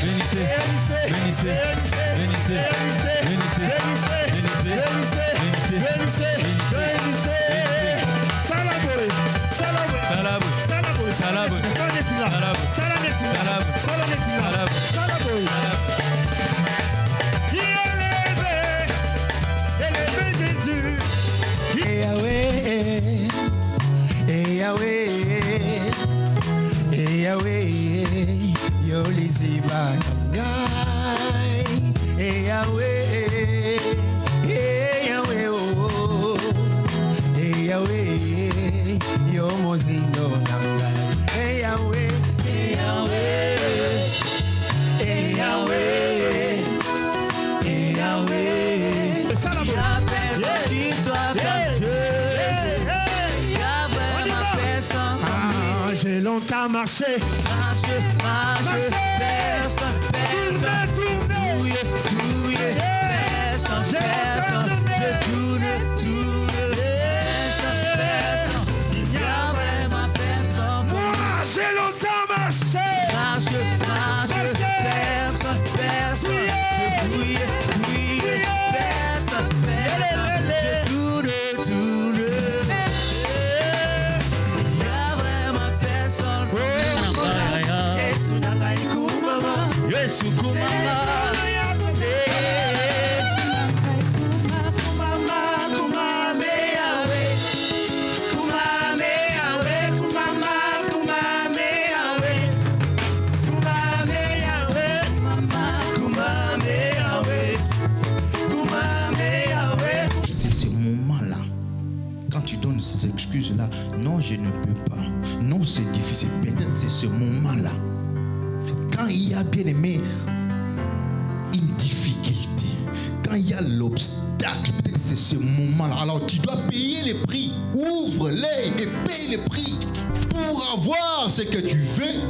bénissez, bénissez, bénissez, bénissez, bénissez, bénissez, Salaboy, salaboy, salaboy, salaboy, salaboy, salaboy, salaboy. Élevé Jésus. Eh Yahweh, eh Yahweh, eh Yahweh, yo lisiba ngai. Eh Yahweh, eh Yahweh, oh, eh Yahweh, yo mozindo ngai. Eh Yahweh, eh Yahweh, eh Yahweh, eh Yahweh. Salaboy. Qui soit comme Dieu, il y a vraiment personne comme lui. J'ai longtemps marché. Marche, personne, Tourné. personne, je tourne, personne, il y a vraiment personne comme lui. Moi, j'ai longtemps marché. Marche, personne, je fouille, personne, je tourne, il y a vraiment personne comme lui. Yesu natai kumama, Yesu kumama. C'est ce moment-là, quand tu donnes ces excuses-là, non, je ne peux pas, non, c'est difficile, peut-être c'est ce moment-là. Quand il y a bien aimé une difficulté, quand il y a l'obstacle, peut-être c'est ce moment-là. Alors tu dois payer les prix, ouvre-les et paye les prix pour avoir ce que tu veux.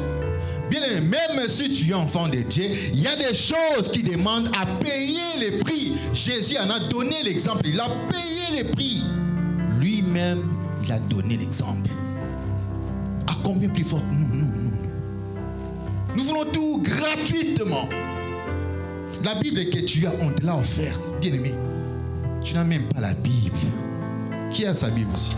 Bien aimé, même si tu es enfant de Dieu, il y a des choses qui demandent à payer les prix. Jésus en a donné l'exemple, il a payé les prix. Lui-même, il a donné l'exemple. À combien plus fort nous? Nous voulons tout gratuitement. La Bible que tu as, on te l'a offert. Bien aimé, tu n'as même pas la Bible. Qui a sa Bible ici?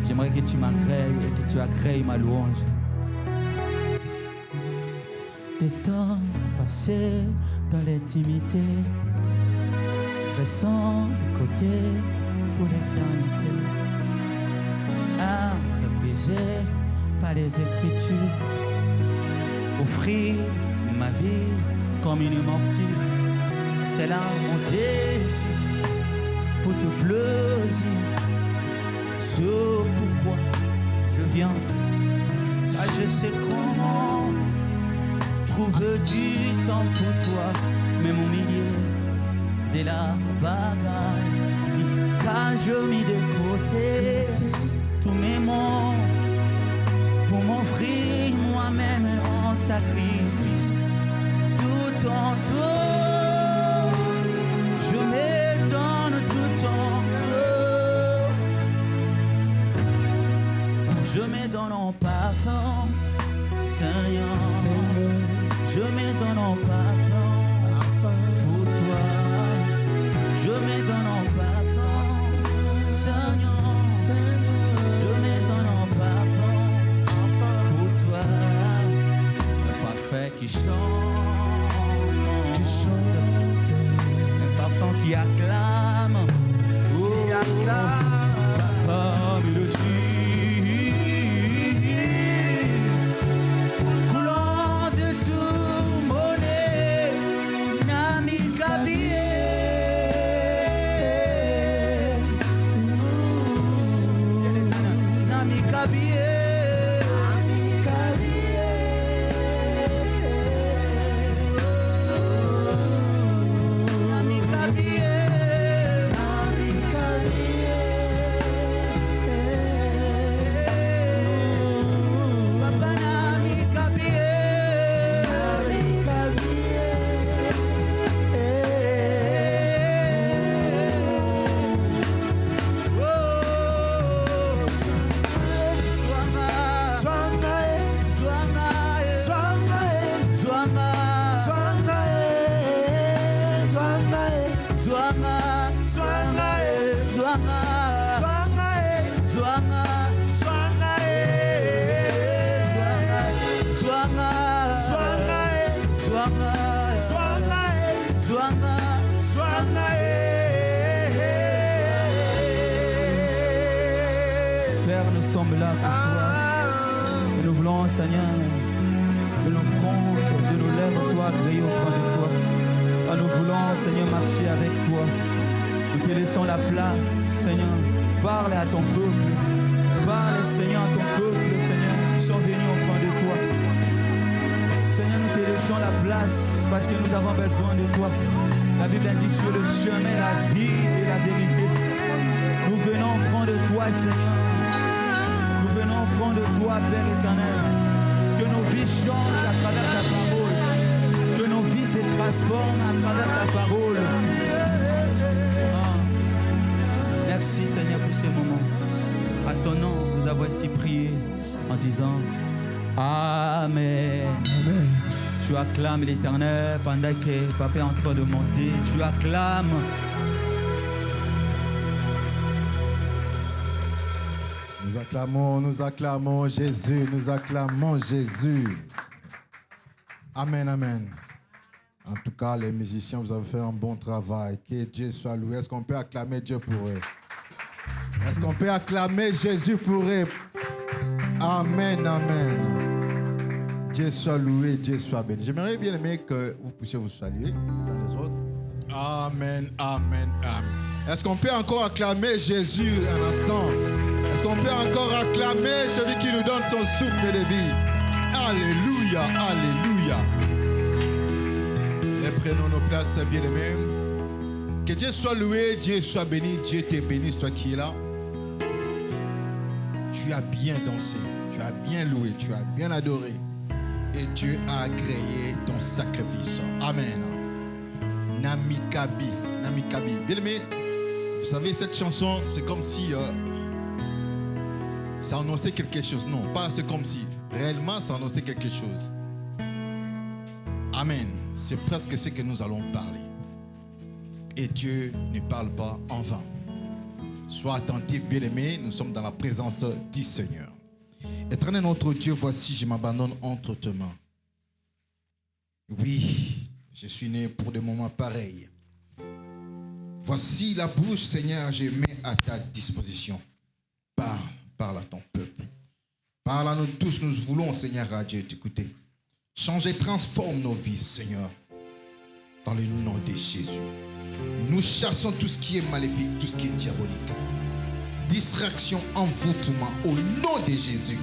J'aimerais que tu m'agrées et que tu agrées ma louange. Des temps passés dans l'intimité, restant de côté pour l'éternité, entreprisé par les Écritures, offrir ma vie comme une martyre. C'est là mon désir pour te plaisir. C'est pourquoi je viens. Ah, je sais comment trouver du temps pour toi, même au milieu de la bagarre. Car je mis de côté tous mes mots pour m'offrir moi-même en sacrifice. Tout en tout, je me donne tout en tout. Je me donne en parfum, Seigneur. Je me donne en parfum pour toi. Je me donne en parfum, Seigneur. Je me donne en parfum pour toi. Le parfum qui chante, le parfum qui acclame, parfum mélodie. Coulant de tout mon nez. Père, nous sommes là pour toi. Et nous voulons, Seigneur, que l'offrande de nos lèvres soit agréée auprès de toi. Ah, nous voulons, Seigneur, marcher avec toi. Nous te laissons la place, Seigneur. Parle à ton peuple. Parle, Seigneur, à ton peuple, Seigneur, qui sont venus auprès de toi. Seigneur, nous te laissons la place parce que nous avons besoin de toi. La Bible indique que tu es le chemin, la vie et la vérité. Nous venons prendre de toi, Seigneur. Nous venons prendre de toi, Père éternel. Que nos vies changent à travers ta parole. Que nos vies se transforment à travers ta parole. Ah. Merci, Seigneur, pour ces moments. À ton nom, nous avons ainsi prié en disant Amen. Amen. Tu acclames l'Éternel pendant que Papa est en train de monter. Tu acclames. Nous acclamons Jésus, nous acclamons Jésus. Amen, amen. En tout cas, les musiciens, vous avez fait un bon travail. Que Dieu soit loué. Est-ce qu'on peut acclamer Dieu pour eux? Est-ce qu'on peut acclamer Jésus pour eux? Amen, amen. Dieu soit loué, Dieu soit béni. J'aimerais bien aimer que vous puissiez vous saluer les uns les autres. Amen, amen, amen. Est-ce qu'on peut encore acclamer Jésus un instant? Est-ce qu'on peut encore acclamer celui qui nous donne son souffle de vie? Alléluia, alléluia. Et prenons nos places, bien-aimés. Que Dieu soit loué, Dieu soit béni, Dieu te bénisse, toi qui es là. Tu as bien dansé, tu as bien loué, tu as bien adoré. Et Dieu a agréé ton sacrifice. Amen. Namikabi, Namikabi. Bien-aimé, vous savez, cette chanson, c'est comme si ça annonçait quelque chose. Non, pas c'est comme si. Réellement, ça annonçait quelque chose. Amen. C'est presque ce que nous allons parler. Et Dieu ne parle pas en vain. Sois attentif, bien-aimé. Nous sommes dans la présence du Seigneur. Éternel notre Dieu, voici, je m'abandonne entre tes mains. Oui, je suis né pour des moments pareils. Voici la bouche, Seigneur, je mets à ta disposition. Parle à ton peuple. Parle à nous tous, nous voulons, Seigneur, à Dieu t'écouter. Change et transforme nos vies, Seigneur, dans le nom de Jésus. Nous chassons tout ce qui est maléfique, tout ce qui est diabolique. Distraction, envoûtement, au nom de Jésus.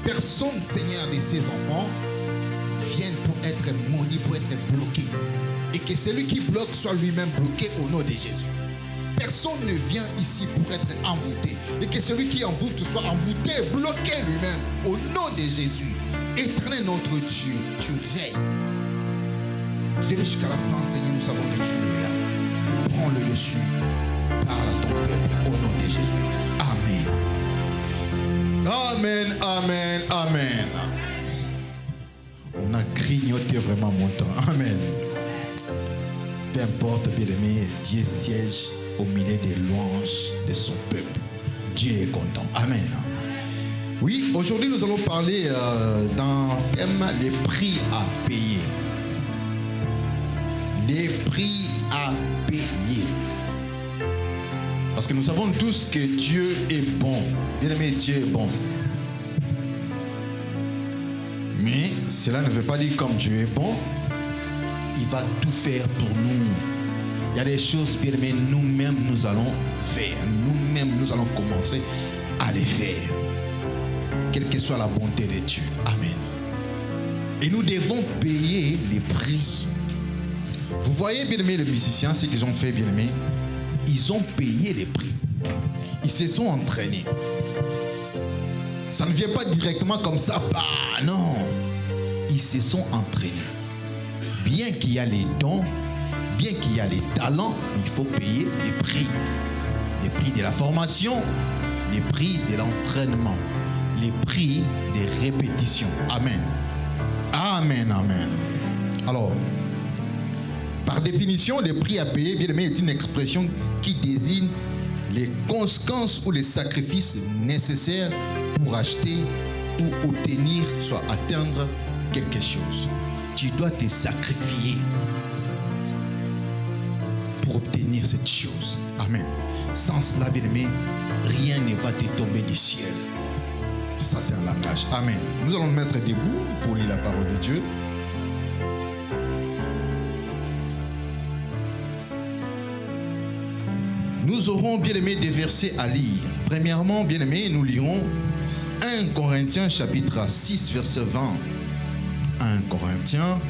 Personne, Seigneur, de ces enfants viennent pour être maudits, pour être bloqués. Et que celui qui bloque soit lui-même bloqué au nom de Jésus. Personne ne vient ici pour être envoûté. Et que celui qui envoûte soit envoûté, bloqué lui-même au nom de Jésus. Éternel notre Dieu, tu règnes. Tu es jusqu'à la fin, Seigneur, nous savons que tu es là. Prends le dessus. Parle à ton peuple au nom de Jésus. Amen. Amen, amen, amen. On a grignoté vraiment mon temps. Amen. Peu importe, bien-aimé, Dieu siège au milieu des louanges de son peuple. Dieu est content. Amen. Oui, aujourd'hui nous allons parler dans le thème les prix à payer. Les prix à payer. Parce que nous savons tous que Dieu est bon. Bien-aimé, Dieu est bon. Mais cela ne veut pas dire comme Dieu est bon, il va tout faire pour nous. Il y a des choses, bien aimés, nous-mêmes nous allons faire. Nous-mêmes nous allons commencer à les faire. Quelle que soit la bonté de Dieu. Amen. Et nous devons payer les prix. Vous voyez, bien aimés, les musiciens, ce qu'ils ont fait, bien aimés, ils ont payé les prix. Ils se sont entraînés. Ça ne vient pas directement comme ça. Bah, non. Ils se sont entraînés. Bien qu'il y a les dons, bien qu'il y a les talents, il faut payer les prix. Les prix de la formation, les prix de l'entraînement, les prix des répétitions. Amen. Amen, amen. Alors, par définition, les prix à payer, bien aimé, est une expression qui désigne les conséquences ou les sacrifices nécessaires pour acheter ou obtenir, soit atteindre quelque chose. Tu dois te sacrifier pour obtenir cette chose. Amen. Sans cela, bien-aimé, rien ne va te tomber du ciel. Ça, c'est un langage. Amen. Nous allons nous mettre debout pour lire la parole de Dieu. Nous aurons, bien-aimé, des versets à lire. Premièrement, bien-aimé, nous lirons 1 Corinthiens chapitre 6, verset 20. 1 Corinthiens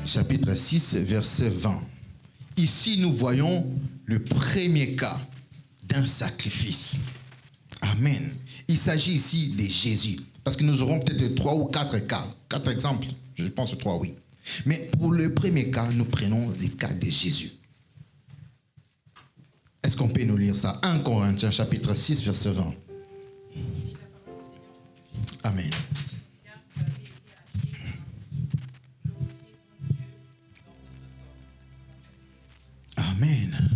chapitre 6, verset 20. Ici, nous voyons le premier cas d'un sacrifice. Amen. Il s'agit ici de Jésus. Parce que nous aurons peut-être 3 ou 4 cas. 4 exemples. Je pense 3, oui. Mais pour le premier cas, nous prenons le cas de Jésus. Est-ce qu'on peut nous lire ça? 1 Corinthiens chapitre 6, verset 20. Amen. Amen.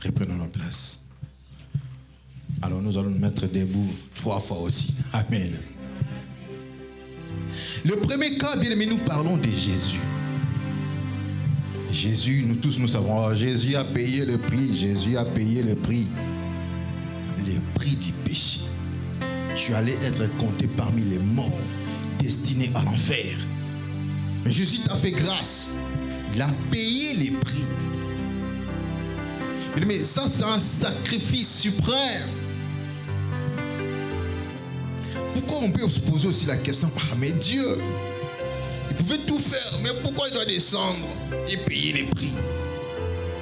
Reprenons nos places. Alors nous allons nous mettre debout 3 fois aussi. Amen. Le premier cas, bien aimé, nous parlons de Jésus. Jésus, nous tous nous savons, Jésus a payé le prix. Jésus a payé le prix. Le prix du péché. Tu allais être compté parmi les morts, destinés à l'enfer. Mais Jésus t'a fait grâce. Il a payé les prix. Mais ça, c'est un sacrifice suprême. Pourquoi on peut se poser aussi la question, ah mais Dieu, il pouvait tout faire, mais pourquoi il doit descendre et payer les prix?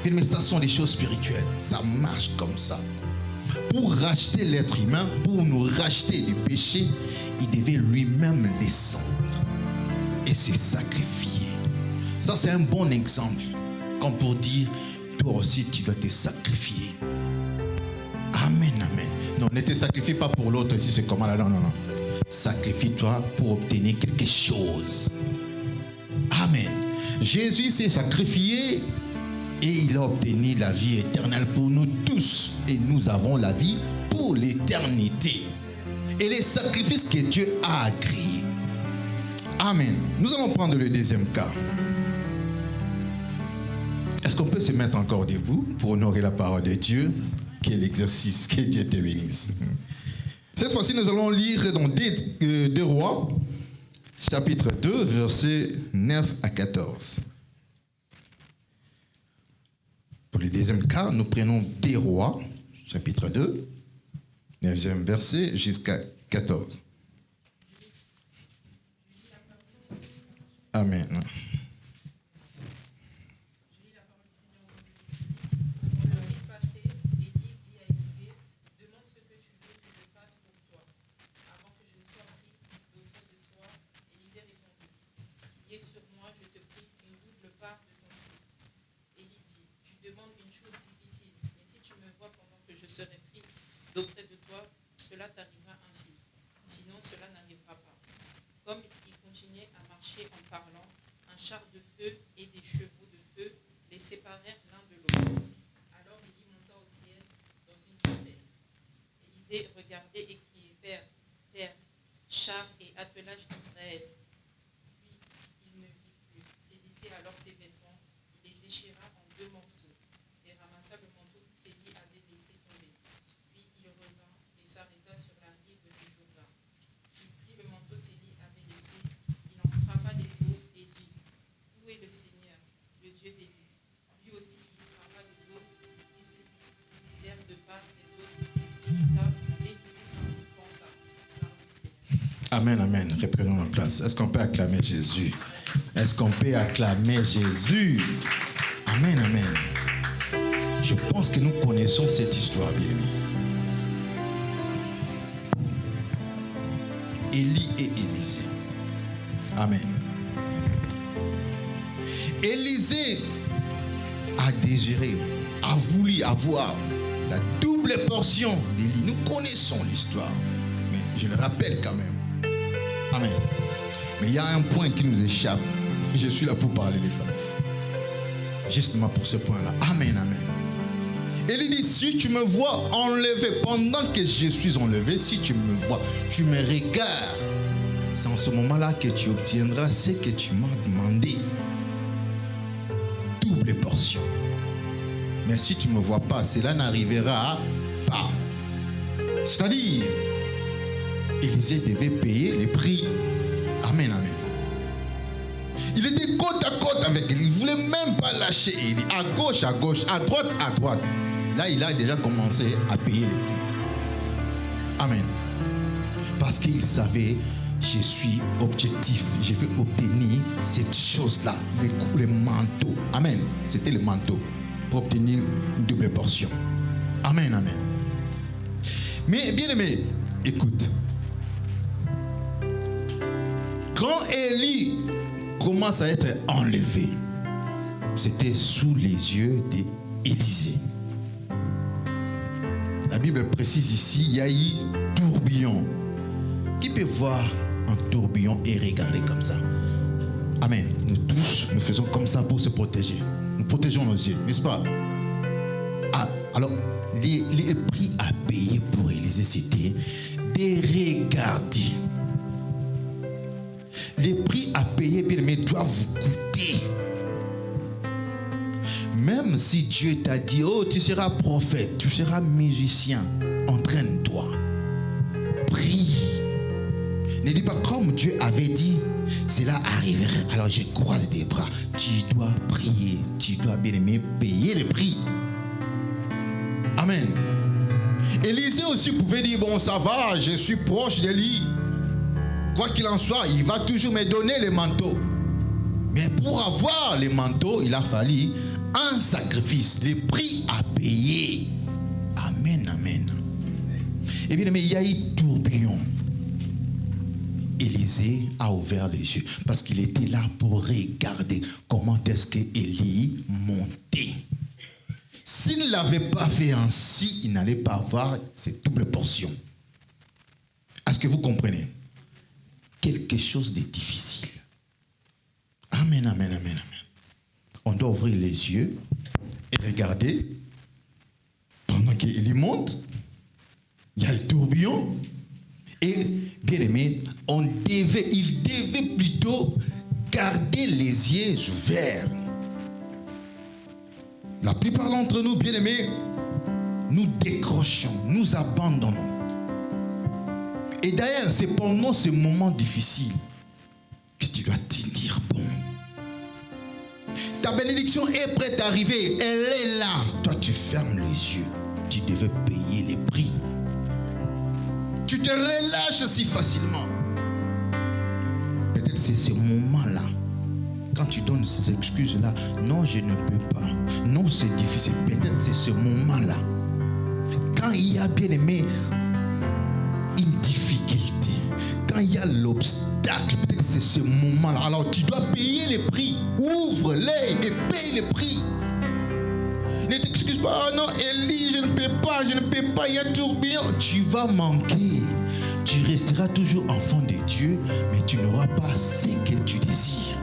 Mais ça sont des choses spirituelles. Ça marche comme ça. Pour racheter l'être humain, pour nous racheter du péché, il devait lui-même descendre et se sacrifier. Ça, c'est un bon exemple. Comme pour dire, toi aussi, tu dois te sacrifier. Amen, amen. Non, ne te sacrifie pas pour l'autre si c'est comment là. Non, non, non. Sacrifie-toi pour obtenir quelque chose. Amen. Jésus s'est sacrifié et il a obtenu la vie éternelle pour nous tous. Et nous avons la vie pour l'éternité. Et les sacrifices que Dieu a agréés. Amen. Nous allons prendre le deuxième cas. Est-ce qu'on peut se mettre encore debout pour honorer la parole de Dieu? Quel exercice, que Dieu te bénisse. Cette fois-ci, nous allons lire dans 2 Rois, chapitre 2, versets 9 à 14. Pour le deuxième cas, nous prenons 2 Rois, chapitre 2, 9e verset jusqu'à 14. Amen. d'auprès de toi, cela t'arrivera ainsi. Sinon, cela n'arrivera pas. Comme il continuait à marcher en parlant, un char de feu et des chevaux de feu les séparèrent l'un de l'autre. Alors Élie monta au ciel dans une tempête. Élisée regardait et criait, Père, Père, char et attelage d'Israël. Puis il ne vit plus. Saisissait alors ses vêtements, il les déchira en 2 morceaux et ramassa le manteau qu'Élie avait laissé tomber. Puis il revint et s'arrêta sur la rive du Jourdain. Il prit le manteau qu'Élie avait laissé, il en frappa les eaux et dit, où est le Seigneur, le Dieu d'Élie? Lui aussi il frappa les eaux qui se divisèrent de part et d'autre. Élisée pensa, Amen, amen. Reprenons notre place. Est-ce qu'on peut acclamer Jésus? Est-ce qu'on peut acclamer Jésus? Amen, amen. Je pense que nous connaissons cette histoire, bien aimé. Élie et Élisée. Amen. Élisée a désiré, a voulu avoir la double portion d'Élie. Nous connaissons l'histoire, mais je le rappelle quand même. Amen. Mais il y a un point qui nous échappe. Je suis là pour parler de ça. Justement pour ce point-là. Amen, amen. Et il dit, si tu me vois enlevé, pendant que je suis enlevé, si tu me vois, tu me regardes, c'est en ce moment-là que tu obtiendras ce que tu m'as demandé. Double portion. Mais si tu ne me vois pas, cela n'arrivera pas. C'est-à-dire, Élisée devait payer les prix. Amen, amen. Il était côte à côte avec lui. Il ne voulait même pas lâcher Élie. À gauche, à droite, à droite. Là, il a déjà commencé à payer les prix. Amen. Parce qu'il savait, je suis objectif. Je vais obtenir cette chose-là, le manteau. Amen. C'était le manteau pour obtenir une double portion. Amen, amen. Mais bien aimé, écoute. Quand Élie commence à être enlevé, c'était sous les yeux d'Élisée. La Bible précise ici, il y a eu tourbillon. Qui peut voir un tourbillon et regarder comme ça? Amen. Nous tous, nous faisons comme ça pour se protéger. Nous protégeons nos yeux, n'est-ce pas? Ah, alors, les prix à payer pour Élisée, c'était de regarder. Les prix à payer, bien aimé, doivent vous coûter. Même si Dieu t'a dit, oh, tu seras prophète, tu seras musicien, entraîne-toi. Prie. Ne dis pas comme Dieu avait dit, cela arriverait. Alors je croise des bras. Tu dois prier, tu dois bien aimer payer le prix. Amen. Élisée aussi pouvait dire, bon, ça va, je suis proche d'Élie. Quoi qu'il en soit, il va toujours me donner les manteaux. Mais pour avoir les manteaux, il a fallu un sacrifice, les prix à payer. Amen, amen. Et bien, mais il y a eu tourbillon. Élisée a ouvert les yeux parce qu'il était là pour regarder comment est-ce que Élie montait. S'il ne l'avait pas fait ainsi, il n'allait pas avoir cette double portion. Est-ce que vous comprenez? Quelque chose de difficile. Amen, amen, amen, amen. On doit ouvrir les yeux et regarder. Pendant qu'il monte, il y a le tourbillon. Et bien aimé, il devait plutôt garder les yeux ouverts. La plupart d'entre nous, bien aimés, nous décrochons, nous abandonnons. Et d'ailleurs, c'est pendant ce moment difficile que tu dois te dire, bon, ta bénédiction est prête à arriver, elle est là. Toi, tu fermes les yeux, tu devais payer les prix. Tu te relâches si facilement. Peut-être c'est ce moment-là, quand tu donnes ces excuses-là, non, je ne peux pas, non, c'est difficile. Peut-être c'est ce moment-là, quand il y a bien aimé une difficulté, quand il y a l'obstacle, peut-être c'est ce moment-là. Alors tu dois payer les prix. Ouvre-les et paye les prix. Ne t'excuse pas, oh non, Élie, je ne peux pas, il y a tourbillon. Tu vas manquer. Tu resteras toujours enfant de Dieu, mais tu n'auras pas ce que tu désires.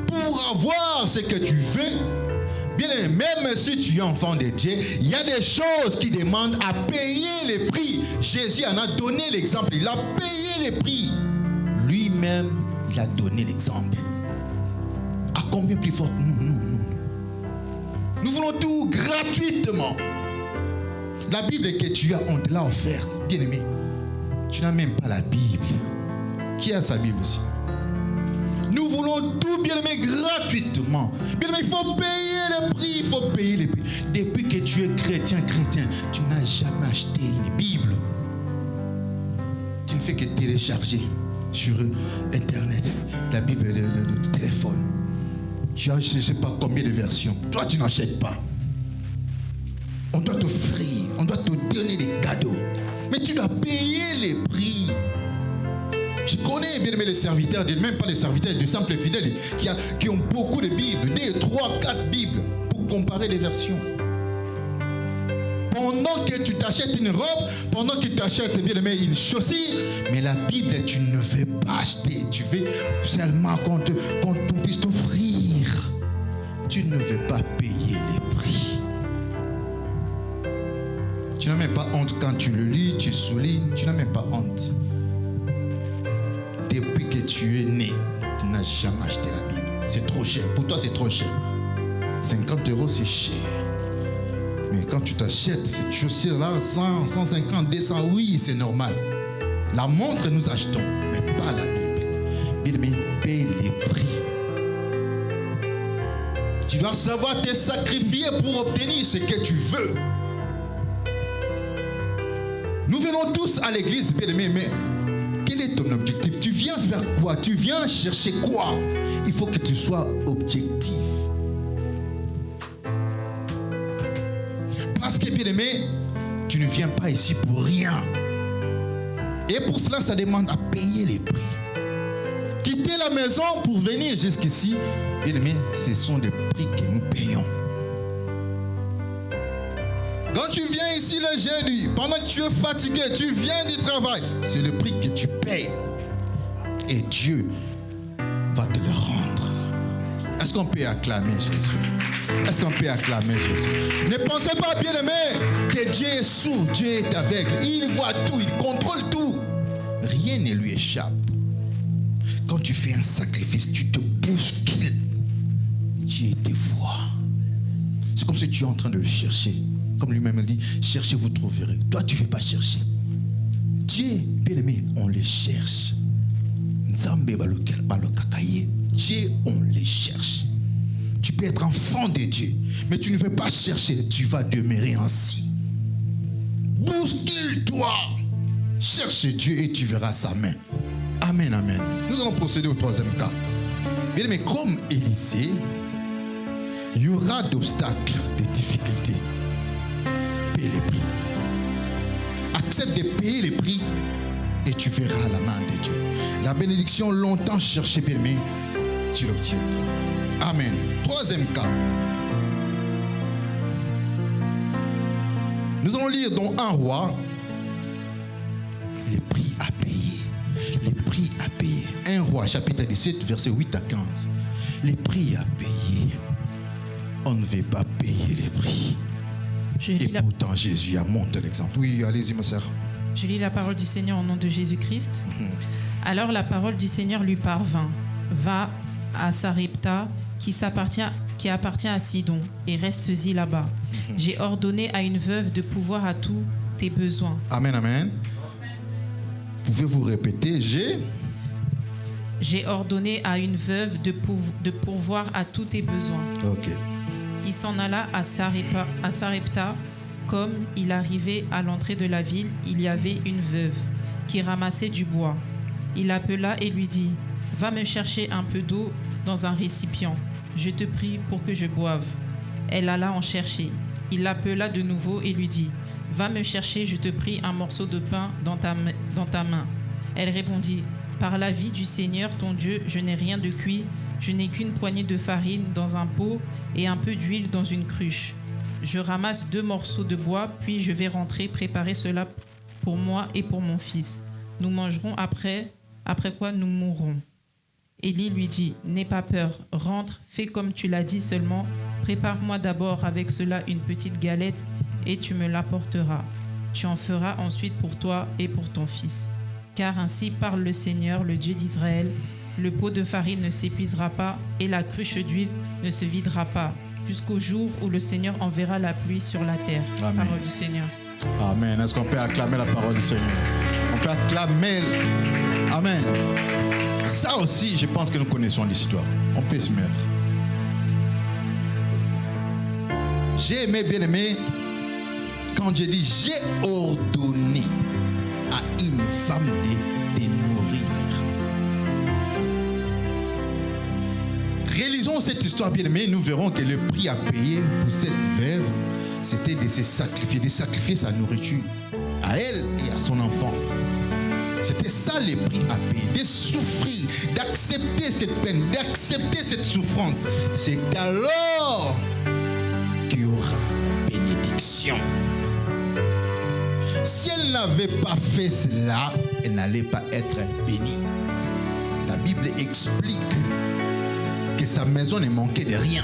Pour avoir ce que tu veux, bien aimé, même si tu es enfant de Dieu, il y a des choses qui demandent à payer les prix. Jésus en a donné l'exemple. Il a payé les prix. Lui-même, il a donné l'exemple. À combien plus fort nous voulons tout gratuitement. La Bible que tu as, on te l'a offert. Bien aimé, tu n'as même pas la Bible. Qui a sa Bible aussi? Nous voulons tout, bien aimé, gratuitement. Bien aimé, il faut payer le prix. Il faut payer les prix. Depuis que tu es chrétien, tu n'as jamais acheté une Bible. Tu ne fais que télécharger sur Internet la Bible de téléphone. Tu as je ne sais pas combien de versions. Toi, tu n'achètes pas. On doit t'offrir, on doit te donner des cadeaux. Mais tu dois payer les prix. Je connais bien aimé les serviteurs, même pas les serviteurs, des simples fidèles qui ont beaucoup de Bibles, 2, 3, 4 Bibles pour comparer les versions. Pendant que tu t'achètes une robe, pendant que tu t'achètes bien aimé une chaussure, mais la Bible, tu ne veux pas acheter. Tu veux seulement qu'on puisse t'offrir. Tu ne veux pas payer les prix. Tu n'as même pas honte quand tu le lis, tu soulignes, tu n'as même pas honte. Depuis que tu es né, tu n'as jamais acheté la Bible. C'est trop cher. Pour toi, c'est trop cher. 50 €, c'est cher. Mais quand tu t'achètes cette chaussure-là, 100, 150, 200, oui, c'est normal. La montre, nous achetons, mais pas la Bible. Bien-aimé, paye les prix. Tu dois savoir te sacrifier pour obtenir ce que tu veux. Nous venons tous à l'église, bien-aimé, mais quel est ton objectif? Tu viens faire quoi? Tu viens chercher quoi? Il faut que tu sois objectif. Parce que, bien-aimé, tu ne viens pas ici pour rien. Et pour cela, ça demande à payer les prix. Quitter la maison pour venir jusqu'ici, bien-aimé, ce sont des prix que nous payons. Quand tu viens ici le jeudi, pendant que tu es fatigué, tu viens du travail, c'est le prix que tu payes. Et Dieu va te le rendre. Est-ce qu'on peut acclamer Jésus? Est-ce qu'on peut acclamer Jésus? Ne pensez pas, bien-aimé, que Dieu est sourd, Dieu est aveugle. Il voit tout, il contrôle tout. Rien ne lui échappe. Quand tu fais un sacrifice, tu te bouscules. Dieu te voit. C'est comme si tu es en train de le chercher. Comme lui-même dit, cherchez, vous trouverez. Toi, tu ne veux pas chercher. Dieu, bien-aimé, on les cherche. Dieu, on les cherche. Tu peux être enfant de Dieu, mais tu ne veux pas chercher, tu vas demeurer ainsi. Bouscule-toi. Cherche Dieu et tu verras sa main. Amen, amen. Nous allons procéder au troisième cas. Bien, mais comme Élisée, il y aura d'obstacles, de difficultés. Paye les prix. Accepte de payer les prix et tu verras la main de Dieu. La bénédiction longtemps cherchée, bien aimé, tu l'obtiendras. Amen. Troisième cas. Nous allons lire dans 1 Roi les prix à payer. Les prix à payer. 1 Roi, chapitre 17, versets 8 à 15. Les prix à payer. On ne veut pas payer les prix. Et pourtant, Jésus a montré l'exemple. Oui, allez-y, ma sœur. Je lis la parole du Seigneur au nom de Jésus-Christ. Alors la parole du Seigneur lui parvint. Va à Sarepta, qui appartient à Sidon, et reste-y là-bas. J'ai ordonné à une veuve de pourvoir à tous tes besoins. Amen, amen. Pouvez-vous répéter? J'ai ordonné à une veuve de pourvoir à tous tes besoins. Ok. Il s'en alla à Sarepta. Comme il arrivait à l'entrée de la ville, il y avait une veuve qui ramassait du bois. Il l'appela et lui dit, « Va me chercher un peu d'eau dans un récipient. Je te prie pour que je boive. » Elle alla en chercher. Il l'appela de nouveau et lui dit, « Va me chercher, je te prie, un morceau de pain dans ta main. » Elle répondit, « Par la vie du Seigneur, ton Dieu, je n'ai rien de cuit. Je n'ai qu'une poignée de farine dans un pot et un peu d'huile dans une cruche. Je ramasse 2 morceaux de bois, puis je vais rentrer préparer cela pour moi et pour mon fils. Nous mangerons après quoi nous mourrons. » Élie lui dit, « N'aie pas peur, rentre, fais comme tu l'as dit seulement, prépare-moi d'abord avec cela une petite galette et tu me l'apporteras. Tu en feras ensuite pour toi et pour ton fils. Car ainsi parle le Seigneur, le Dieu d'Israël, le pot de farine ne s'épuisera pas et la cruche d'huile ne se videra pas, jusqu'au jour où le Seigneur enverra la pluie sur la terre. » Amen. Parole du Seigneur. Amen. Est-ce qu'on peut acclamer la parole du Seigneur? On peut acclamer. Amen. Ça aussi, je pense que nous connaissons l'histoire. On peut se mettre. J'ai aimé, bien aimé, quand j'ai dit j'ai ordonné à une femme de nourrir. Réalisons cette histoire, bien aimé, nous verrons que le prix à payer pour cette veuve, c'était de sacrifier sa nourriture à elle et à son enfant. C'était ça le prix à payer, de souffrir, d'accepter cette peine, d'accepter cette souffrance. C'est alors qu'il y aura la bénédiction. Si elle n'avait pas fait cela, elle n'allait pas être bénie. La Bible explique que sa maison ne manquait de rien.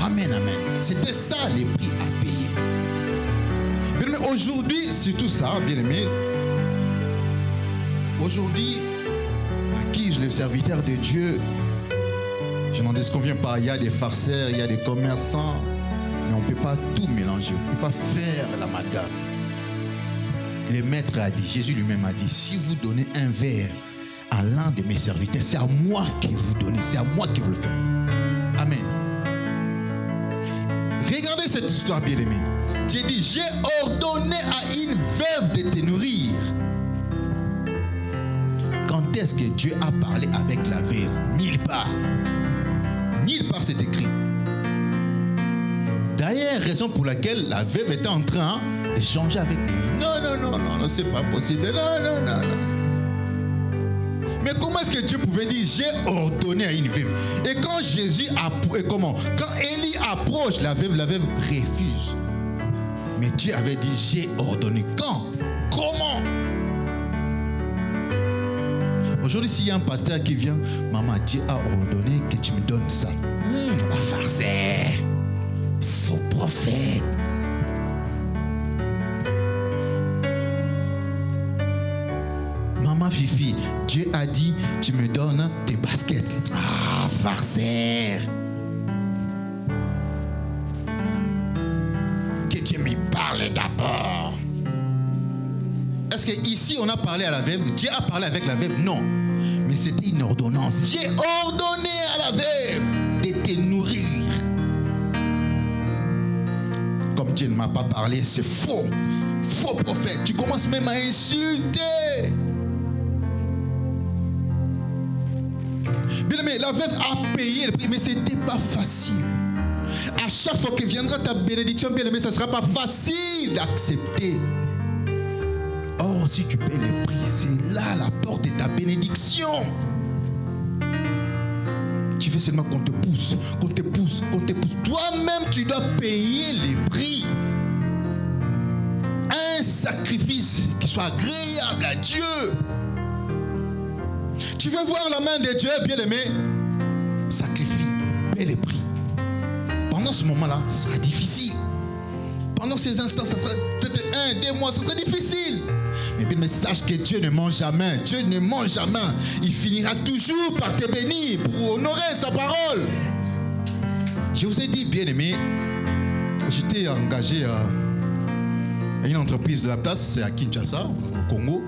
Amen, amen. C'était ça le prix à payer. aujourd'hui, c'est tout ça, bien aimé. Aujourd'hui, qui le serviteur de Dieu, je n'en disconviens pas. Il y a des farceurs, il y a des commerçants, mais on ne peut pas tout mélanger. On ne peut pas faire l'amalgame. Le maître a dit, Jésus lui-même a dit, si vous donnez un verre à l'un de mes serviteurs, c'est à moi que vous donnez, c'est à moi qui vous le faites. Amen. Regardez cette histoire, bien-aimée. Dieu dit, j'ai ordonné à une veuve de te nourrir. Quand est-ce que Dieu a parlé avec la veuve? Nulle part. Nulle part c'est écrit. D'ailleurs, raison pour laquelle la veuve était en train d'échanger avec lui. Non, c'est pas possible. Non. Mais comment est-ce que Dieu pouvait dire, j'ai ordonné à une veuve? Et quand quand Élie approche la veuve refuse. Mais Dieu avait dit, j'ai ordonné. Quand? Comment? Aujourd'hui, s'il y a un pasteur qui vient, maman, Dieu a ordonné que tu me donnes ça. La farceur, faux prophète. Maman Fifi, Dieu a dit, tu me donnes tes baskets. Ah, farceur. Que Dieu me parle d'abord. Est-ce qu'ici on a parlé à la veuve? Dieu a parlé avec la veuve? Non. Mais c'était une ordonnance. J'ai ordonné à la veuve de te nourrir. Comme Dieu ne m'a pas parlé, c'est faux. Faux prophète. Tu commences même à insulter. Bien aimé, la veuve a payé le prix, mais ce n'était pas facile. À chaque fois que viendra ta bénédiction, bien aimé, ça ne sera pas facile d'accepter. Or, si tu payes le prix, c'est là la porte de ta bénédiction. Tu veux seulement qu'on te pousse, qu'on te pousse. Toi-même, tu dois payer les prix. Un sacrifice qui soit agréable à Dieu. Tu veux voir la main de Dieu, bien-aimé? Sacrifie, paie les prix. Pendant ce moment-là, ça sera difficile. Pendant ces instants, ça sera peut-être 1, 2 mois, ça sera difficile. Mais sache que Dieu ne ment jamais. Dieu ne ment jamais. Il finira toujours par te bénir pour honorer sa parole. Je vous ai dit, bien-aimé, j'étais engagé à une entreprise de la place, c'est à Kinshasa, au Congo.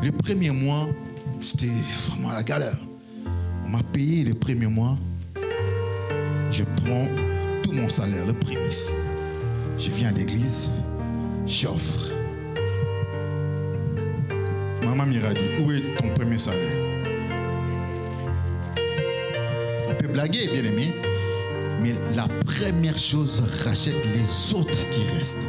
Le premier mois, c'était vraiment la galère. On m'a payé le premier mois. Je prends tout mon salaire, le prémisse. Je viens à l'église, j'offre. Maman Mira dit, où est ton premier salaire? On peut blaguer, bien aimé, mais la première chose rachète les autres qui restent.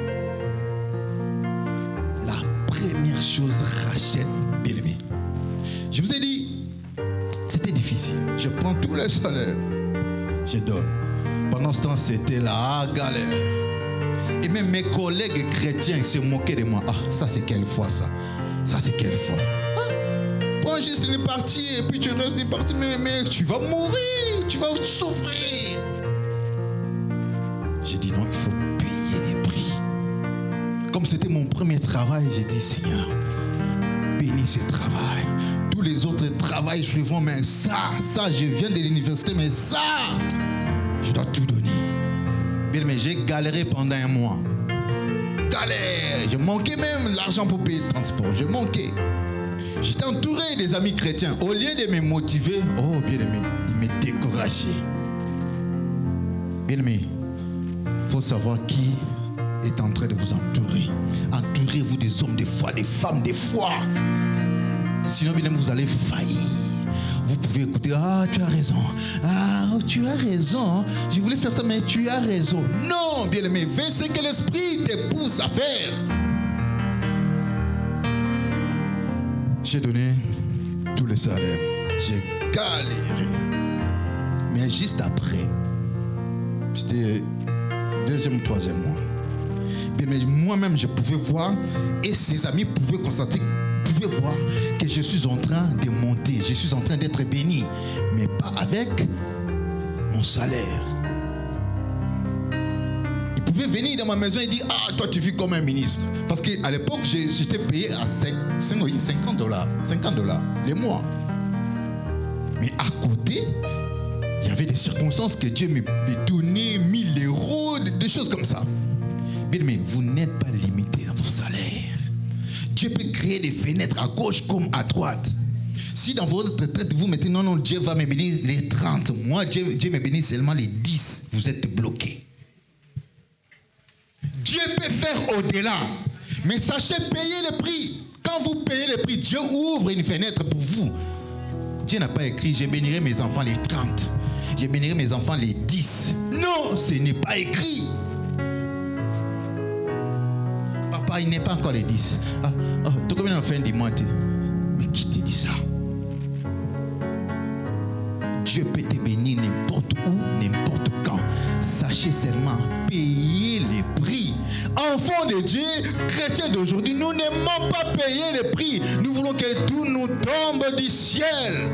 La première chose rachète, bien aimé. Je vous ai dit, c'était difficile. Je prends tout le salaire, je donne. Pendant ce temps, c'était la galère. Et même mes collègues chrétiens se moquaient de moi. Ah, ça c'est quelle foi ça? Ça c'est quelle foi? Prends juste une partie et puis tu restes une partie. Mais tu vas mourir, tu vas souffrir. J'ai dit non, il faut payer les prix. Comme c'était mon premier travail, j'ai dit Seigneur, bénis ce travail. Tous les autres travails suivront, mais ça, je viens de l'université, mais ça, je dois tout donner. Bien, mais j'ai galéré pendant un mois. Galère. Je manquais même l'argent pour payer le transport. Je manquais. J'étais entouré des amis chrétiens. Au lieu de me motiver, oh bien aimé, ils me décourageaient. Bien aimé, il faut savoir qui est en train de vous entourer. Entourez-vous des hommes de foi, des femmes de foi. Sinon, bien aimé, vous allez faillir. Vous pouvez écouter, ah, tu as raison. Ah, tu as raison. Je voulais faire ça, mais tu as raison. Non, bien aimé, fais ce que l'esprit te pousse à faire. J'ai donné tout le salaire. J'ai galéré. Mais juste après, c'était 2e ou 3e mois. Bien, mais moi-même, je pouvais voir, et ses amis pouvaient constater, pouvaient voir que je suis en train de monter, je suis en train d'être béni, mais pas avec mon salaire. Ils pouvaient venir dans ma maison et dire, ah, toi tu vis comme un ministre. Parce qu'à l'époque, j'étais payé à $50 les mois. Mais à côté, il y avait des circonstances que Dieu me donnait 1000 euros, des choses comme ça. Mais vous n'êtes pas limité dans vos salaires. Dieu peut créer des fenêtres à gauche comme à droite. Si dans votre retraite, vous mettez non, Dieu va me bénir les 30. Moi, Dieu me bénit seulement les 10. Vous êtes bloqués. Dieu peut faire au-delà. Mais sachez payer le prix. Quand vous payez le prix, Dieu ouvre une fenêtre pour vous. Dieu n'a pas écrit, je bénirai mes enfants les 30. Je bénirai mes enfants les 10. Non, ce n'est pas écrit. Papa, il n'est pas encore les 10. Tu combien en fin du mois? Mais qui te dit ça? Dieu peut te bénir n'importe où, n'importe quand. Sachez seulement payer les prix. Enfants de Dieu, chrétiens d'aujourd'hui, nous n'aimons pas payer les prix. Nous voulons que tout nous tombe du ciel.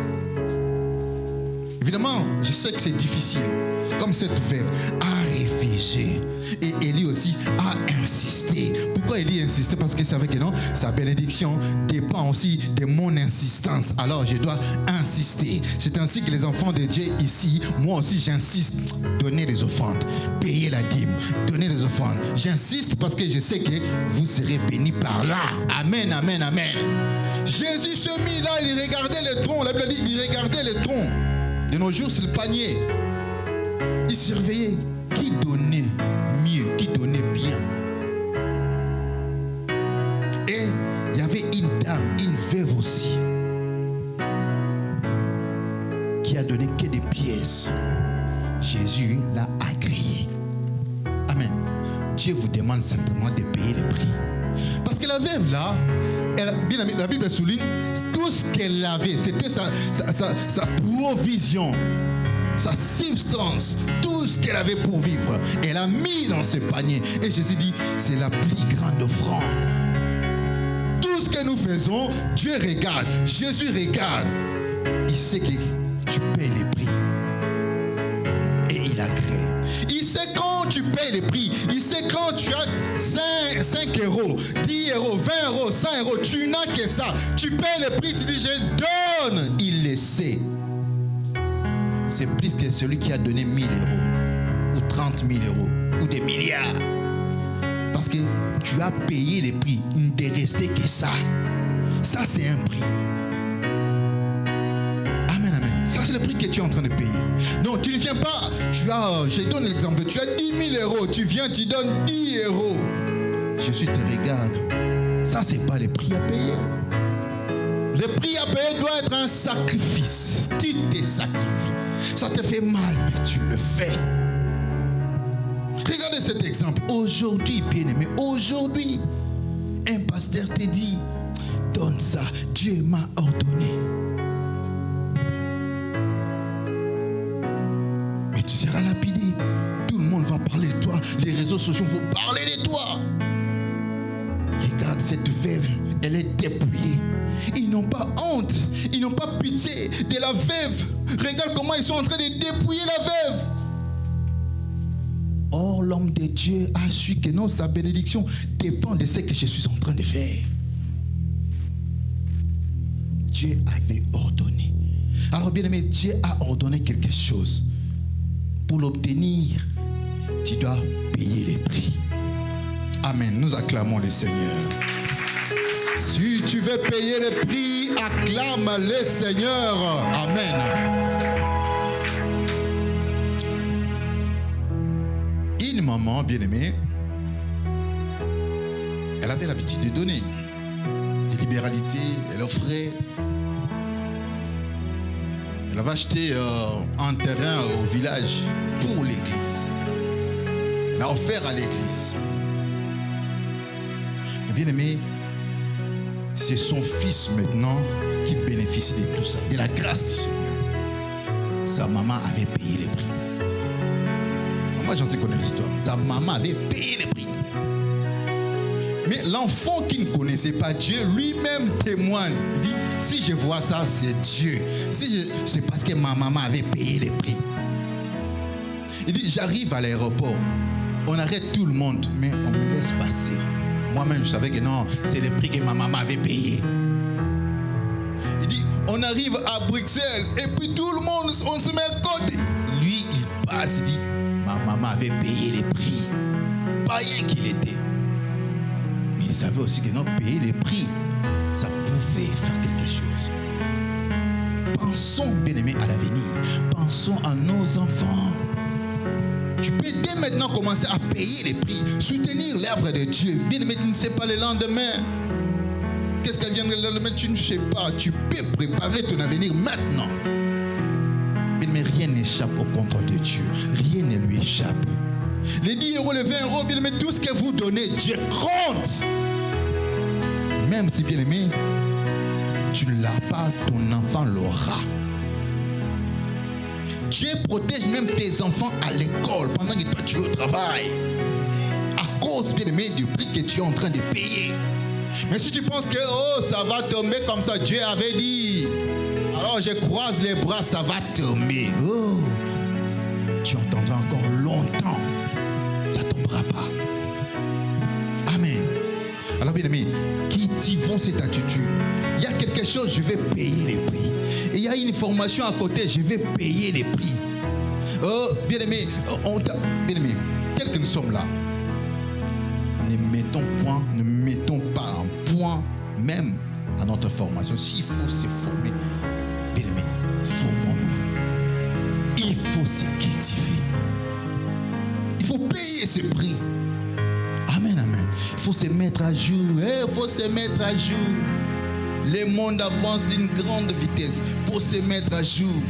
Évidemment, je sais que c'est difficile. Comme cette veuve a réfléchi. Et Élie aussi a insisté. Pourquoi Élie insistait? Parce qu'il savait que non, sa bénédiction dépend aussi de mon insistance. Alors je dois insister. C'est ainsi que les enfants de Dieu ici, moi aussi j'insiste. Donnez les offrandes, payez la dîme, donnez les offrandes. J'insiste parce que je sais que vous serez bénis par là. Amen, amen, amen. Jésus se mit là, il regardait le tronc. La Bible dit, il regardait le tronc. De nos jours, c'est le panier. Il surveillait qui donnait mieux, qui donnait bien. Et il y avait une dame, une veuve aussi, qui a donné que des pièces. Jésus l'a agréé. Amen. Dieu vous demande simplement de payer le prix. Parce que la veuve là, la Bible souligne, tout ce qu'elle avait, c'était sa provision, sa substance, tout ce qu'elle avait pour vivre. Elle a mis dans ce panier. Et Jésus dit, c'est la plus grande offrande. Tout ce que nous faisons, Dieu regarde, Jésus regarde. Il sait que tu payes les prix. Et il agrée. Il sait quand tu payes les prix. Il sait quand tu as 5 euros, 10 euros, 20 euros, 100 euros. Tu n'as que ça. Tu payes les prix. Tu dis, je donne. Il le sait. C'est plus que celui qui a donné 1000 euros. Ou 30 000 euros. Ou des milliards. Parce que tu as payé les prix. Il ne t'est resté que ça. Ça, c'est un prix. Ça, c'est le prix que tu es en train de payer. Non, tu ne viens pas. Je donne l'exemple. Tu as 10 000 euros. Tu viens, tu donnes 10 euros. Jésus te regarde. Ça, c'est pas le prix à payer. Le prix à payer doit être un sacrifice. Tu te sacrifies. Ça te fait mal, mais tu le fais. Regardez cet exemple. Aujourd'hui, bien-aimé, aujourd'hui, un pasteur te dit, donne ça. Dieu m'a ordonné. Tu seras lapidé. Tout le monde va parler de toi. Les réseaux sociaux vont parler de toi. Regarde cette veuve. Elle est dépouillée. Ils n'ont pas honte. Ils n'ont pas pitié de la veuve. Regarde comment ils sont en train de dépouiller la veuve. Or, l'homme de Dieu a su que non, sa bénédiction dépend de ce que je suis en train de faire. Dieu avait ordonné. Alors, bien aimé, Dieu a ordonné quelque chose. Pour l'obtenir, tu dois payer les prix. Amen. Nous acclamons le Seigneur. Si tu veux payer les prix, acclame le Seigneur. Amen. Une maman bien-aimée, elle avait l'habitude de donner. Des libéralités, elle offrait. Elle avait acheté un terrain au village pour l'église. Elle a offert à l'église. Bien aimé, c'est son fils maintenant qui bénéficie de tout ça, de la grâce du Seigneur. Sa maman avait payé les prix. Moi, j'en sais connaître l'histoire. Sa maman avait payé les prix. Mais l'enfant qui ne connaissait pas Dieu, lui-même témoigne. Il dit, si je vois ça, c'est Dieu. C'est parce que ma maman avait payé les prix. Il dit, j'arrive à l'aéroport. On arrête tout le monde, mais on me laisse passer. Moi-même, je savais que non, c'est le prix que ma maman avait payé. Il dit, on arrive à Bruxelles et puis tout le monde, on se met à côté. Lui, il passe, il dit, ma maman avait payé les prix. Païen qu'il était. Mais il savait aussi que non, payer les prix, ça pouvait faire quelque chose. Pensons, bien-aimés, à l'avenir. Pensons à nos enfants. Tu peux dès maintenant commencer à payer les prix, soutenir l'œuvre de Dieu. Bien-aimé, tu ne sais pas le lendemain. Qu'est-ce qu'elle viendra le lendemain? Tu ne sais pas. Tu peux préparer ton avenir maintenant. Bien-aimé, rien n'échappe au contrôle de Dieu. Rien ne lui échappe. Les 10 euros, les 20 euros, bien-aimé, tout ce que vous donnez, Dieu compte. Même si, bien-aimé, tu ne l'as pas, ton enfant l'aura. Dieu protège même tes enfants à l'école pendant que toi tu es au travail. À cause, bien aimé, du prix que tu es en train de payer. Mais si tu penses que ça va tomber comme ça, Dieu avait dit, alors je croise les bras, ça va tomber. Tu entendras encore longtemps. Ça ne tombera pas. Amen. Alors bien aimé, cultivons cette attitude. Il y a quelque chose, je vais payer les prix. Et il y a une formation à côté, je vais payer les prix. Bien aimé, tel que nous sommes là, ne mettons pas un point même à notre formation. S'il faut se former, bien aimé, formons-nous. Il faut se cultiver. Il faut payer ce prix. Amen, amen. Il faut se mettre à jour. Il faut se mettre à jour. Le monde avance d'une grande vitesse. Il faut se mettre à jour.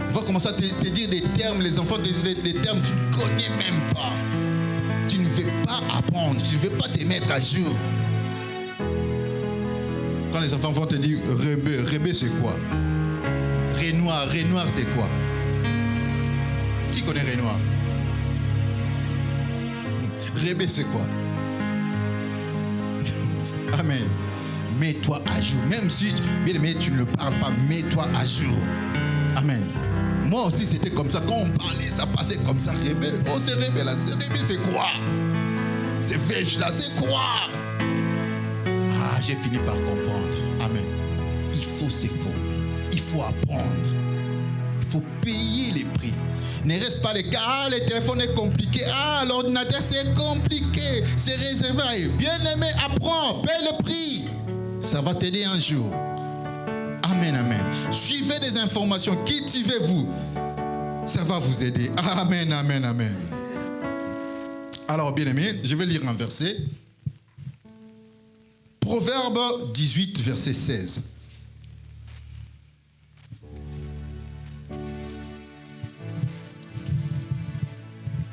On va commencer à te dire des termes. Les enfants te disent des termes que tu ne connais même pas. Tu ne veux pas apprendre. Tu ne veux pas te mettre à jour. Quand les enfants vont te dire Rébé c'est quoi? Renoir c'est quoi? Qui connaît Renoir? Rébé c'est quoi? Amen. Mets-toi à jour. Même si, bien aimé, tu ne le parles pas, mets-toi à jour. Amen. Moi aussi, c'était comme ça. Quand on parlait, ça passait comme ça. Rébé. Oh, c'est Rébé là. C'est Rébé, c'est quoi? C'est Vèche là, c'est quoi? Ah, j'ai fini par comprendre. Amen. Il faut se former. Il faut apprendre. Il faut payer les prix. Ne reste pas les cas. Ah, le téléphone est compliqué. Ah, l'ordinateur c'est compliqué. C'est réservé. Bien aimé, apprends. Paye le prix. Ça va t'aider un jour. Amen, amen. Suivez des informations. Cultivez-vous. Ça va vous aider. Amen, amen, amen. Alors, bien aimé, je vais lire un verset. Proverbe 18, verset 16.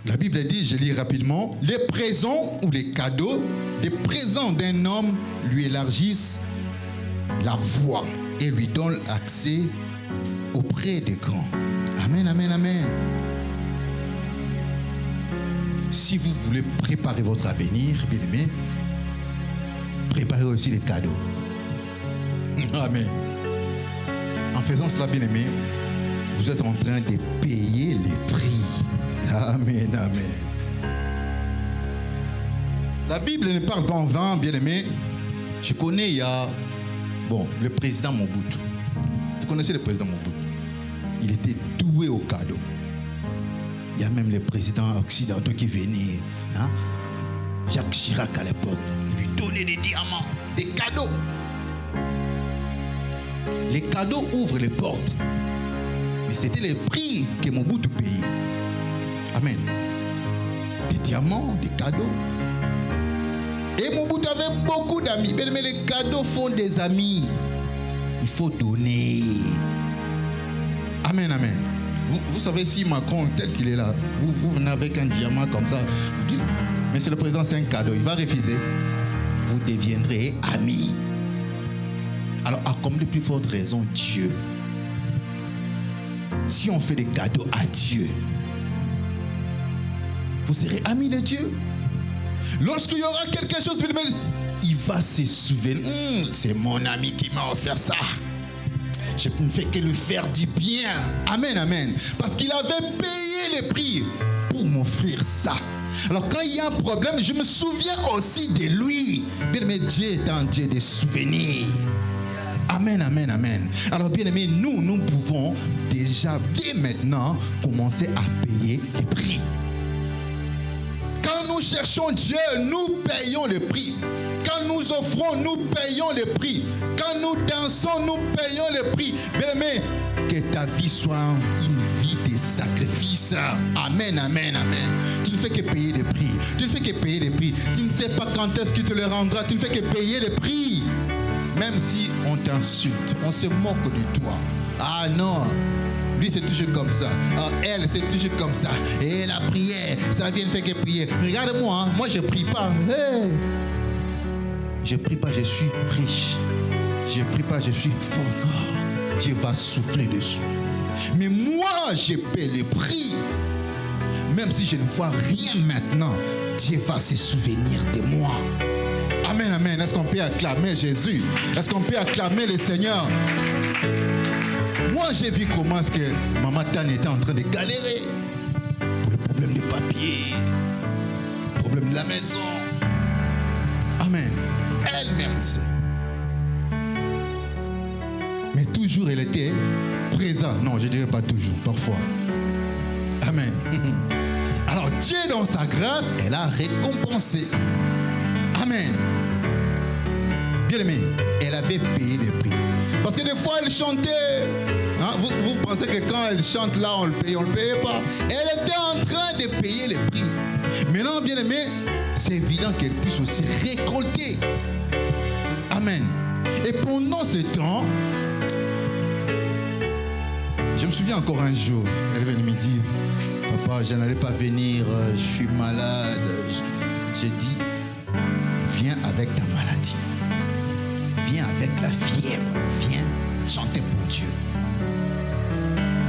La Bible dit, je lis rapidement, les présents ou les cadeaux, les présents d'un homme lui élargissent la voie et lui donnent accès auprès des grands. Amen, amen, amen. Si vous voulez préparer votre avenir, bien aimé, préparez aussi les cadeaux. Amen. En faisant cela, bien aimé, vous êtes en train de payer les prix. Amen, amen. La Bible ne parle pas en vain, bien aimé. Je connais, il y a le président Mobutu. Vous connaissez le président Mobutu? Il était doué au cadeau. Il y a même les présidents occidentaux qui venaient. Hein? Jacques Chirac à l'époque, il lui donnait des diamants, des cadeaux. Les cadeaux ouvrent les portes. Mais c'était les prix que Mobutu payait. Amen. Des diamants, des cadeaux. Et Mobutu avait beaucoup d'amis. Mais les cadeaux font des amis. Il faut donner. Amen, amen. Vous savez, si Macron, tel qu'il est là, vous venez avec un diamant comme ça, vous dites, Monsieur le Président, c'est un cadeau. Il va refuser. Vous deviendrez amis. Alors, à comme de plus forte raison, Dieu. Si on fait des cadeaux à Dieu, vous serez amis de Dieu. Lorsqu'il y aura quelque chose, il va se souvenir. C'est mon ami qui m'a offert ça. Je ne fais que lui faire du bien. Amen, amen. Parce qu'il avait payé les prix pour m'offrir ça. Alors quand il y a un problème, je me souviens aussi de lui. Bien-aimé, Dieu est un Dieu des souvenirs. Amen, amen, amen. Alors bien-aimé, nous pouvons déjà dès maintenant commencer à payer les prix. Quand nous cherchons Dieu, nous payons le prix. Quand nous offrons, nous payons le prix. Quand nous dansons, nous payons le prix. Bien-aimé, que ta vie soit une vie de sacrifice. Amen, amen, amen. Tu ne fais que payer les prix. Tu ne fais que payer les prix. Tu ne sais pas quand est-ce qu'il te le rendra. Tu ne fais que payer les prix. Même si on t'insulte, on se moque de toi. Ah non, lui c'est toujours comme ça. Ah, elle c'est toujours comme ça. Et la prière, ça vient de faire que prier. Regarde-moi, hein. Moi je prie pas. Hey. Je prie pas, je suis riche. Je prie pas, je suis fort. Oh, Dieu va souffler dessus. Mais moi je paie le prix. Même si je ne vois rien maintenant, Dieu va se souvenir de moi. Amen, amen. Est-ce qu'on peut acclamer Jésus? Est-ce qu'on peut acclamer le Seigneur? Moi, j'ai vu comment est-ce que Maman Tane était en train de galérer pour le problème des papiers, le problème de la maison. Amen. Elle-même sait. Mais toujours, elle était présente. Non, je ne dirais pas toujours, parfois. Amen. Alors, Dieu, dans sa grâce, elle a récompensé. Amen. Bien aimé, elle avait payé les prix. Parce que des fois, elle chantait. Hein, vous pensez que quand elle chante là, on le payait pas. Elle était en train de payer les prix. Maintenant, bien aimé, c'est évident qu'elle puisse aussi récolter. Amen. Et pendant ce temps, je me souviens encore un jour, elle venait me dire, papa, je n'allais pas venir, je suis malade. J'ai dit, viens avec ta maladie. Viens avec la fièvre. Viens chanter pour Dieu.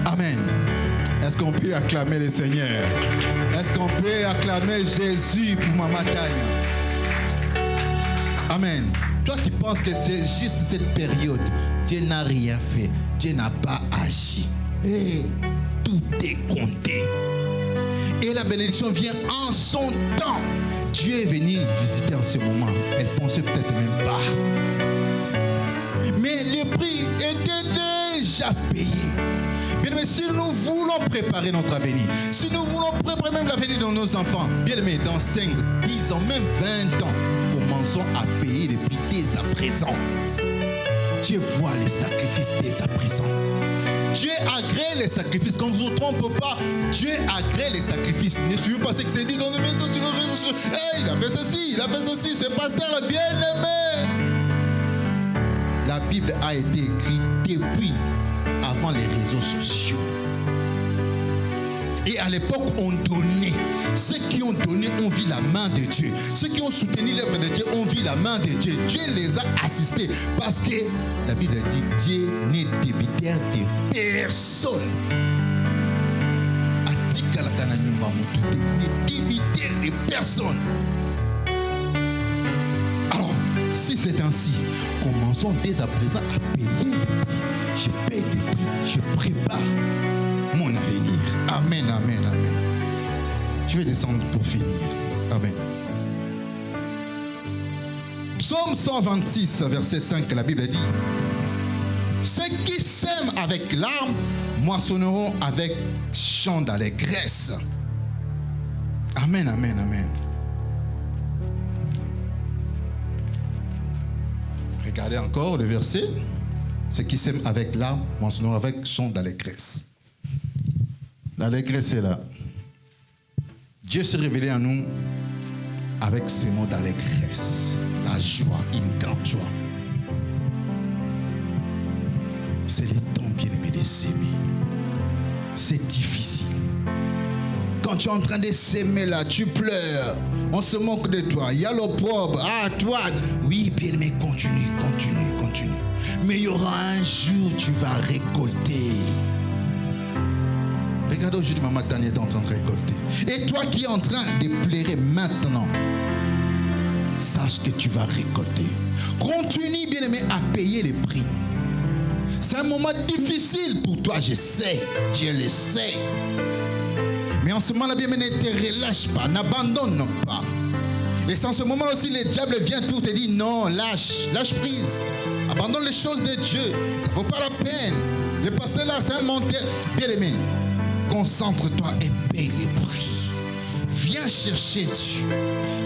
Amen. Est-ce qu'on peut acclamer le Seigneur? Est-ce qu'on peut acclamer Jésus pour Maman Tania? Amen. Toi qui penses que c'est juste cette période, Dieu n'a rien fait. Dieu n'a pas agi. Hey, tout est compté. Et la bénédiction vient en son temps. Dieu est venu visiter en ce moment. Elle pensait peut-être même pas. Mais le prix était déjà payé. Bien aimé, si nous voulons préparer notre avenir, si nous voulons préparer même l'avenir de nos enfants, bien aimé, dans 5, 10 ans, même 20 ans, commençons à payer les prix dès à présent. Dieu voit les sacrifices dès à présent. Dieu agrée les sacrifices. Quand vous ne vous trompez pas, Dieu agrée les sacrifices. Ne suivez pas ce que c'est dit dans les maisons sur les réseaux sociaux. Hey, il a fait ceci, il a fait ceci. Ce pasteur bien aimé. La Bible a été écrite depuis avant les réseaux sociaux. Et à l'époque, on donnait. Ceux qui ont donné ont vu la main de Dieu. Ceux qui ont soutenu l'œuvre de Dieu ont vu la main de Dieu. Dieu les a assistés. Parce que la Bible dit Dieu n'est débiteur de personne. N'est débiteur de personne. Alors, si c'est ainsi, commençons dès à présent à payer les prix. Je paye les prix, je prépare mon avenir. Amen, amen, amen. Je vais descendre pour finir. Amen. Psaume 126, verset 5, la Bible dit: ceux qui sèment avec larmes moissonneront avec chant d'allégresse. Amen, amen, amen. Regardez encore le verset. Ceux qui sèment avec larmes moissonneront avec chant d'allégresse. L'allégresse est là. Dieu s'est révélé à nous avec ces mots d'allégresse. La joie, une grande joie. C'est le temps, bien-aimé, de s'aimer. C'est difficile. Quand tu es en train de s'aimer là, tu pleures. On se moque de toi. Il y a l'opprobre. Ah, toi. Oui, bien-aimé, continue, continue, continue. Mais il y aura un jour où tu vas récolter. Regarde aujourd'hui, Maman Tania est en train de récolter. Et toi qui es en train de pleurer maintenant, sache que tu vas récolter. Continue, bien-aimé, à payer les prix. C'est un moment difficile pour toi, je sais. Dieu le sait. Mais en ce moment-là, bien-aimé, ne te relâche pas, n'abandonne pas. Et c'est en ce moment aussi, le diable vient tout te dire non, lâche prise. Abandonne les choses de Dieu. Ça ne vaut pas la peine. Le pasteur là, c'est un menteur. Bien-aimé, concentre-toi et paye les prix. Viens chercher Dieu.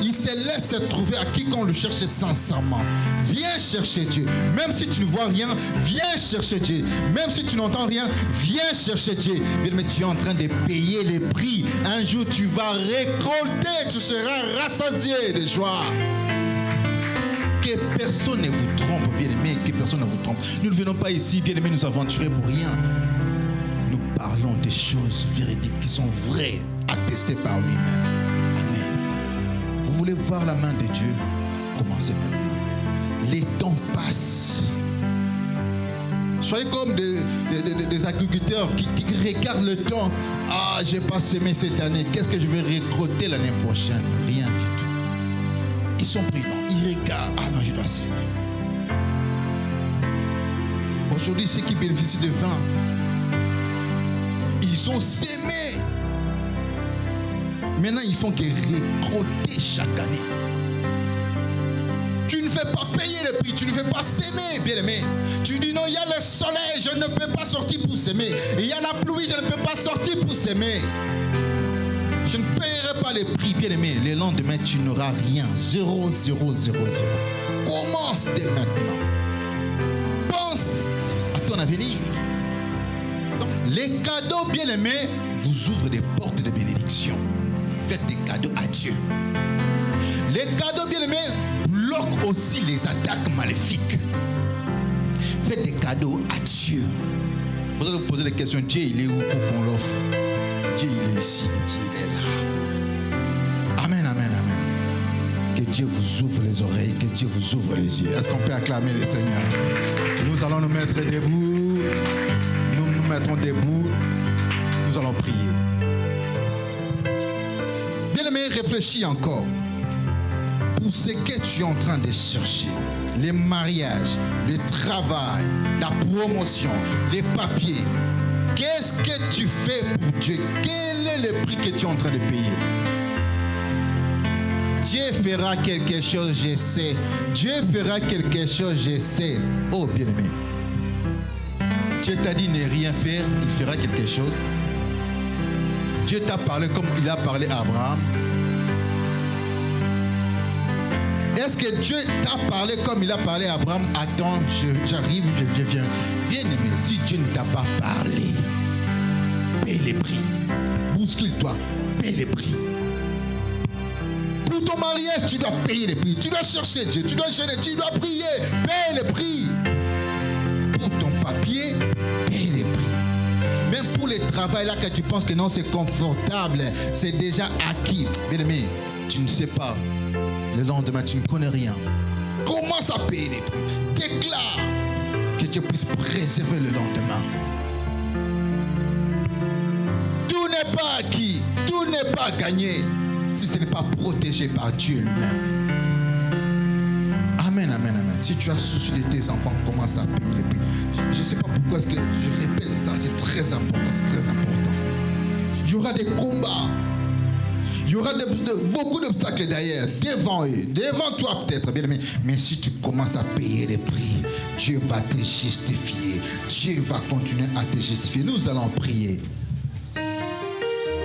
Il se laisse trouver à quiconque le cherche sincèrement. Viens chercher Dieu. Même si tu ne vois rien, viens chercher Dieu. Même si tu n'entends rien, viens chercher Dieu. Mais tu es en train de payer les prix. Un jour, tu vas récolter. Tu seras rassasié de joie. Que personne ne vous trompe, bien-aimé. Que personne ne vous trompe. Nous ne venons pas ici, bien-aimé, nous aventurer pour rien. Nous parlons des choses véridiques qui sont vraies, attestées par lui-même. Amen. Vous voulez voir la main de Dieu? Commencez maintenant. Les temps passent. Soyez comme des agriculteurs qui regardent le temps. Ah, je n'ai pas semé cette année. Qu'est-ce que je vais récolter l'année prochaine? Rien du tout. Ils sont prudents. Ils regardent. Ah non, je dois semer. Aujourd'hui, ceux qui bénéficient de vin, ils ont semé. Maintenant, ils font que récolter chaque année. Tu ne fais pas payer le prix, tu ne fais pas s'aimer, bien-aimé. Tu dis non, il y a le soleil, je ne peux pas sortir pour s'aimer. Il y a la pluie, je ne peux pas sortir pour s'aimer. Je ne paierai pas les prix, bien-aimé. Le lendemain, tu n'auras rien. 0, 0, 0, 0. Commence dès maintenant. Pense à ton avenir. Donc, les cadeaux, bien-aimés, vous ouvrent des portes de bénédiction. Faites des cadeaux à Dieu. Les cadeaux, bien-aimés, bloquent aussi les attaques maléfiques. Faites des cadeaux à Dieu. Vous allez vous poser la question, Dieu, il est où pour qu'on l'offre? Dieu, il est ici. Dieu, il est là. Amen, amen, amen. Que Dieu vous ouvre les oreilles, que Dieu vous ouvre les yeux. Est-ce qu'on peut acclamer le Seigneur? Nous allons nous mettre debout. Nous nous mettrons debout. Nous allons prier. Bien-aimé, réfléchis encore. Pour ce que tu es en train de chercher, les mariages, le travail, la promotion, les papiers, qu'est-ce que tu fais pour Dieu? Quel est le prix que tu es en train de payer? Dieu fera quelque chose, je sais. Dieu fera quelque chose, je sais. Oh, bien-aimé. Dieu t'a dit ne rien faire, il fera quelque chose. Dieu t'a parlé comme il a parlé à Abraham. Est-ce que Dieu t'a parlé comme il a parlé à Abraham? Attends, j'arrive, je viens. Bien-aimé, si Dieu ne t'a pas parlé, paye les prix. Bouscule-toi, paye les prix. Pour ton mariage, tu dois payer les prix. Tu dois chercher Dieu, tu dois gêner, tu dois prier, paye les prix. Pour ton papier, paye les prix. Même pour le travail là que tu penses que non, c'est confortable, c'est déjà acquis. Bien-aimé, tu ne sais pas. Le lendemain, tu ne connais rien. Commence à payer les prix. Déclare que tu puisses préserver le lendemain. Tout n'est pas acquis, tout n'est pas gagné si ce n'est pas protégé par Dieu lui-même. Amen, amen, amen. Si tu as souci de tes enfants, commence à payer les prix. Je ne sais pas pourquoi est-ce que je répète ça. C'est très important, c'est très important. Il y aura des combats. Il y aura beaucoup d'obstacles derrière, devant eux, devant toi peut-être, bien aimé. Mais si tu commences à payer les prix, Dieu va te justifier. Dieu va continuer à te justifier. Nous allons prier.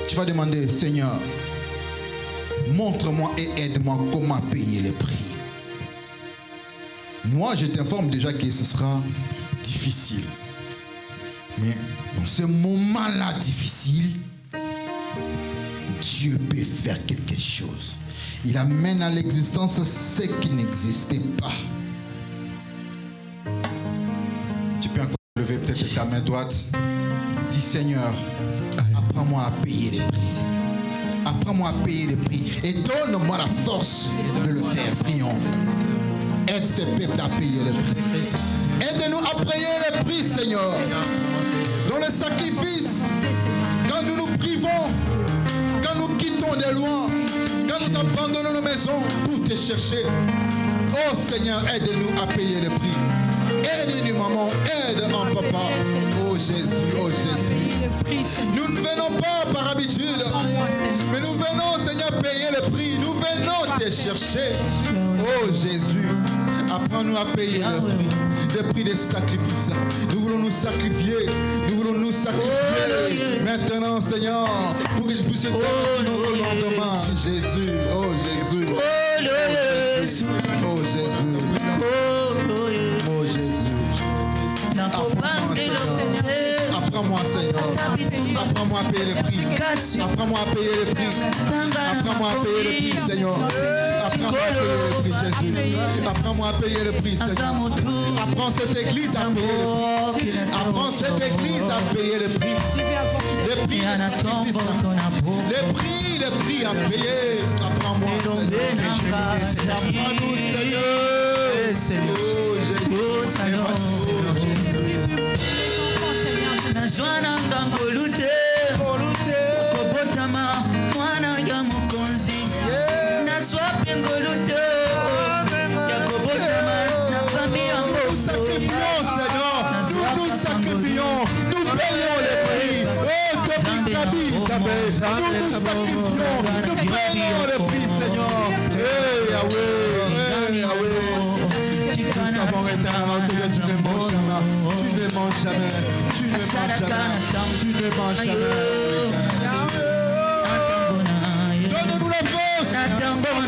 Tu vas demander, Seigneur, montre-moi et aide-moi comment payer les prix. Moi, je t'informe déjà que ce sera difficile. Mais dans ce moment-là difficile, Dieu peut faire quelque chose. Il amène à l'existence ce qui n'existait pas. Tu peux encore lever peut-être ta main droite. Dis, Seigneur, apprends-moi à payer les prix. Apprends-moi à payer les prix. Et donne-moi la force de le faire. Prions. Aide ce peuple à payer les prix. Aide-nous à payer les prix, Seigneur. Dans le sacrifice, quand nous nous privons, quand nous quittons des lois, quand nous abandonnons nos maisons pour te chercher. Oh Seigneur, aide-nous à payer les prix. Aide-nous maman, aide en papa. Oh Jésus, oh Jésus. Nous ne venons pas par habitude, mais nous venons, Seigneur, payer le prix. Nous venons te chercher. Oh Jésus, apprends-nous à payer le prix des sacrifices. Nous voulons nous sacrifier. Nous voulons nous sacrifier. Maintenant, Seigneur, pour que je puisse garantir notre lendemain. Jésus, oh Jésus. Oh Jésus. Oh Jésus. Oh Jésus. Apprends-moi, Seigneur. Apprends-moi à payer le prix. Apprends-moi à payer le prix. Apprends-moi à payer le prix, Seigneur. Apprends-moi à payer le prix, Jésus. Apprends-moi à payer le prix, Seigneur. Apprends cette église à payer le prix. Apprends cette église à payer le prix. Le prix des sacrifices. Le prix à payer. Apprends-moi, Seigneur. Apprends-nous, Seigneur. Oh, Jésus. Nazwana ngangolute kobotama mwana ya mukonzi naswapi ngolute ya kobotama na famille nous sacrifions Seigneur, nous sacrifions, nous payons les prix. Oh Tobi Kabi Isabelle, nous nous sacrifions, nous payons les prix Seigneur. Hey Yahweh, Yahweh. Nous savons éternellement que tu ne manges jamais, tu ne manges jamais, tu ne manges jamais, tu ne manges jamais. Donne-nous la force à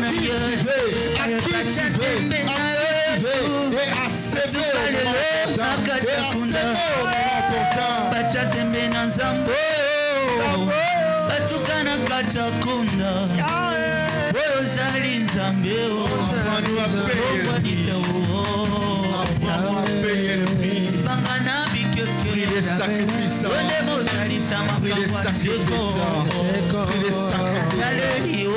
qui tu veux, à qui tu veux, et à s'aimer au moment opportun, et à s'aimer au moment opportun. bachatembe na nzambo batukana kachakunda oyo zali nzambe Apprends-nous à payer le prix. bangana Prix des sacrifices. ole bozalisa Prix des makambo ya sacrifices. seko Prix des sacrifices. naleli o